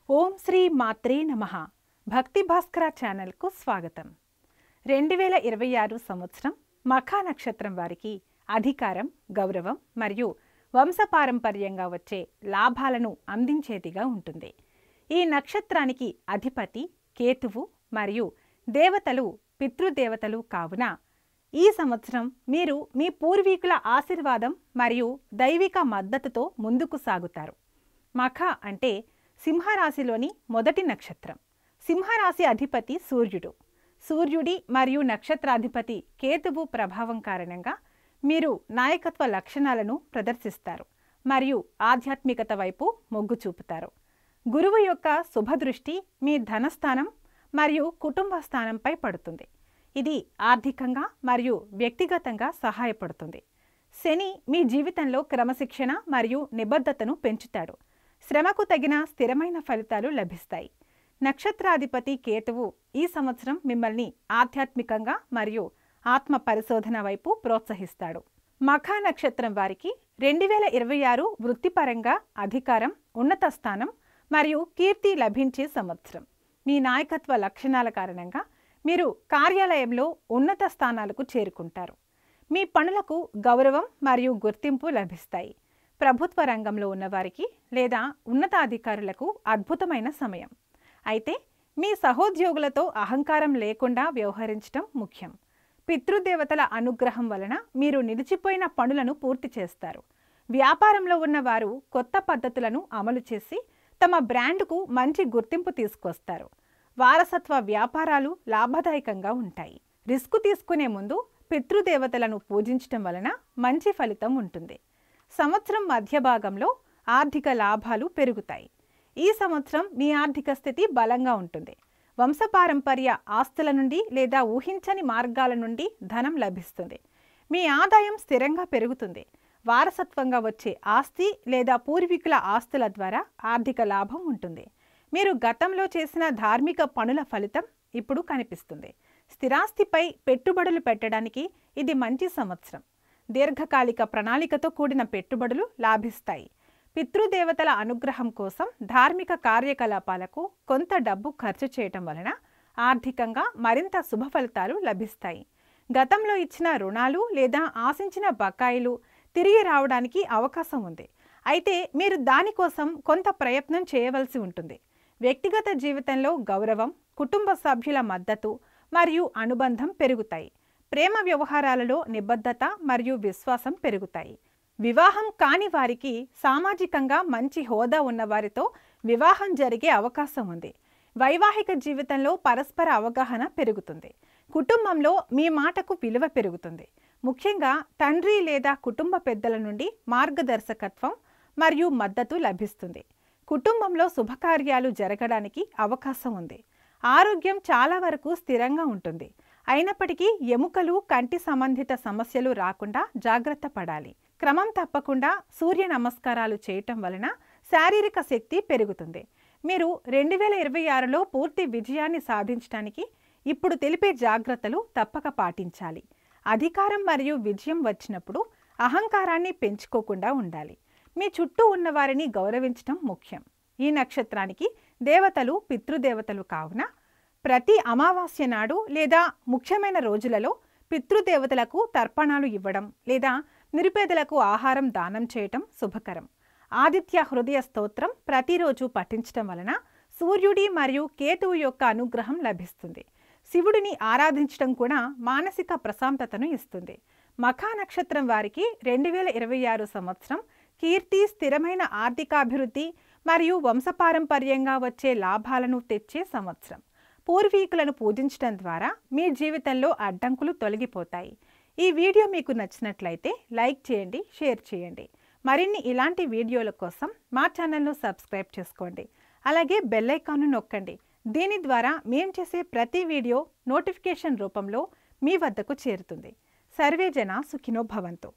ఓం శ్రీ మాత్రే నమః. భక్తి భాస్కర ఛానల్కు స్వాగతం. 2026 సంవత్సరం మఖా నక్షత్రం వారికి అధికారం, గౌరవం మరియు వంశపారంపర్యంగా వచ్చే లాభాలను అందించేదిగా ఉంటుంది. ఈ నక్షత్రానికి అధిపతి కేతువు మరియు దేవతలు పితృదేవతలు కావున ఈ సంవత్సరం మీరు మీ పూర్వీకుల ఆశీర్వాదం మరియు దైవిక మద్దతుతో ముందుకు సాగుతారు. మఖ అంటే సింహరాశిలోని మొదటి నక్షత్రం. సింహరాశి అధిపతి సూర్యుడు. సూర్యుడి మరియు నక్షత్రాధిపతి కేతువు ప్రభావం కారణంగా మీరు నాయకత్వ లక్షణాలను ప్రదర్శిస్తారు మరియు ఆధ్యాత్మికత వైపు మొగ్గు చూపుతారు. గురువు యొక్క శుభదృష్టి మీ ధనస్థానం మరియు కుటుంబ స్థానంపై పడుతుంది. ఇది ఆర్థికంగా మరియు వ్యక్తిగతంగా సహాయపడుతుంది. శని మీ జీవితంలో క్రమశిక్షణ మరియు నిబద్ధతను పెంచుతాడు. శ్రమకు తగిన స్థిరమైన ఫలితాలు లభిస్తాయి. నక్షత్రాధిపతి కేతువు ఈ సంవత్సరం మిమ్మల్ని ఆధ్యాత్మికంగా మరియు ఆత్మ పరిశోధన వైపు ప్రోత్సహిస్తాడు. మఖా నక్షత్రం వారికి 2026 వృత్తిపరంగా అధికారం, ఉన్నత స్థానం మరియు కీర్తి లభించే సంవత్సరం. మీ నాయకత్వ లక్షణాల కారణంగా మీరు కార్యాలయంలో ఉన్నత స్థానాలకు చేరుకుంటారు. మీ పనులకు గౌరవం మరియు గుర్తింపు లభిస్తాయి. ప్రభుత్వ రంగంలో ఉన్నవారికి లేదా ఉన్నతాధికారులకు అద్భుతమైన సమయం. అయితే మీ సహోద్యోగులతో అహంకారం లేకుండా వ్యవహరించడం ముఖ్యం. పితృదేవతల అనుగ్రహం వలన మీరు నిలిచిపోయిన పనులను పూర్తి చేస్తారు. వ్యాపారంలో ఉన్నవారు కొత్త పద్ధతులను అమలు చేసి తమ బ్రాండ్కు మంచి గుర్తింపు తీసుకొస్తారు. వారసత్వ వ్యాపారాలు లాభదాయకంగా ఉంటాయి. రిస్క్ తీసుకునే ముందు పితృదేవతలను పూజించడం వలన మంచి ఫలితం ఉంటుంది. సంవత్సరం మధ్య భాగంలో ఆర్థిక లాభాలు పెరుగుతాయి. ఈ సంవత్సరం మీ ఆర్థిక స్థితి బలంగా ఉంటుంది. వంశపారంపర్య ఆస్తుల నుండి లేదా ఊహించని మార్గాల నుండి ధనం లభిస్తుంది. మీ ఆదాయం స్థిరంగా పెరుగుతుంది. వారసత్వంగా వచ్చే ఆస్తి లేదా పూర్వీకుల ఆస్తుల ద్వారా ఆర్థిక లాభం ఉంటుంది. మీరు గతంలో చేసిన ధార్మిక పనుల ఫలితం ఇప్పుడు కనిపిస్తుంది. స్థిరాస్తిపై పెట్టుబడులు పెట్టడానికి ఇది మంచి సంవత్సరం. దీర్ఘకాలిక ప్రణాళికతో కూడిన పెట్టుబడులు లాభిస్తాయి. పితృదేవతల అనుగ్రహం కోసం ధార్మిక కార్యకలాపాలకు కొంత డబ్బు ఖర్చు చేయటం వలన ఆర్థికంగా మరింత శుభ ఫలితాలు లభిస్తాయి. గతంలో ఇచ్చిన రుణాలు లేదా ఆశించిన బకాయిలు తిరిగి రావడానికి అవకాశం ఉంది. అయితే మీరు దానికోసం కొంత ప్రయత్నం చేయవలసి ఉంటుంది. వ్యక్తిగత జీవితంలో గౌరవం, కుటుంబ సభ్యుల మద్దతు మరియు అనుబంధం పెరుగుతాయి. ప్రేమ వ్యవహారాలలో నిబద్ధత మరియు విశ్వాసం పెరుగుతాయి. వివాహం కాని వారికి సామాజికంగా మంచి హోదా ఉన్నవారితో వివాహం జరిగే అవకాశం ఉంది. వైవాహిక జీవితంలో పరస్పర అవగాహన పెరుగుతుంది. కుటుంబంలో మీ మాటకు విలువ పెరుగుతుంది. ముఖ్యంగా తండ్రి లేదా కుటుంబ పెద్దల నుండి మార్గదర్శకత్వం మరియు మద్దతు లభిస్తుంది. కుటుంబంలో శుభకార్యాలు జరగడానికి అవకాశం ఉంది. ఆరోగ్యం చాలా వరకు స్థిరంగా ఉంటుంది. అయినప్పటికీ ఎముకలు, కంటి సంబంధిత సమస్యలు రాకుండా జాగ్రత్త పడాలి. క్రమం తప్పకుండా సూర్య నమస్కారాలు చేయటం వలన శారీరక శక్తి పెరుగుతుంది. మీరు 2026లో పూర్తి విజయాన్ని సాధించడానికి ఇప్పుడు తెలిపే జాగ్రత్తలు తప్పక పాటించాలి. అధికారం మరియు విజయం వచ్చినప్పుడు అహంకారాన్ని పెంచుకోకుండా ఉండాలి. మీ చుట్టూ ఉన్నవారిని గౌరవించడం ముఖ్యం. ఈ నక్షత్రానికి దేవతలు పితృదేవతలు కావున ప్రతి అమావాస్య నాడు లేదా ముఖ్యమైన రోజులలో పితృదేవతలకు తర్పణాలు ఇవ్వడం లేదా నిరుపేదలకు ఆహారం దానం చేయటం శుభకరం. ఆదిత్య హృదయ స్తోత్రం ప్రతిరోజు పఠించటం వలన సూర్యుడి మరియు కేతువు యొక్క అనుగ్రహం లభిస్తుంది. శివుడిని ఆరాధించడం కూడా మానసిక ప్రశాంతతను ఇస్తుంది. మఖా నక్షత్రం వారికి 2026 సంవత్సరం కీర్తి, స్థిరమైన ఆర్థికాభివృద్ధి మరియు వంశపారంపర్యంగా వచ్చే లాభాలను తెచ్చే సంవత్సరం. పూర్వీకులను పూజించడం ద్వారా మీ జీవితంలో అడ్డంకులు తొలగిపోతాయి. ఈ వీడియో మీకు నచ్చినట్లయితే లైక్ చేయండి, షేర్ చేయండి. మరిన్ని ఇలాంటి వీడియోల కోసం మా ఛానల్ను సబ్స్క్రైబ్ చేసుకోండి. అలాగే బెల్ ఐకాన్ను నొక్కండి. దీని ద్వారా మేము చేసే ప్రతి వీడియో నోటిఫికేషన్ రూపంలో మీ వద్దకు చేరుతుంది. సర్వే జన సుఖినో భవంతు.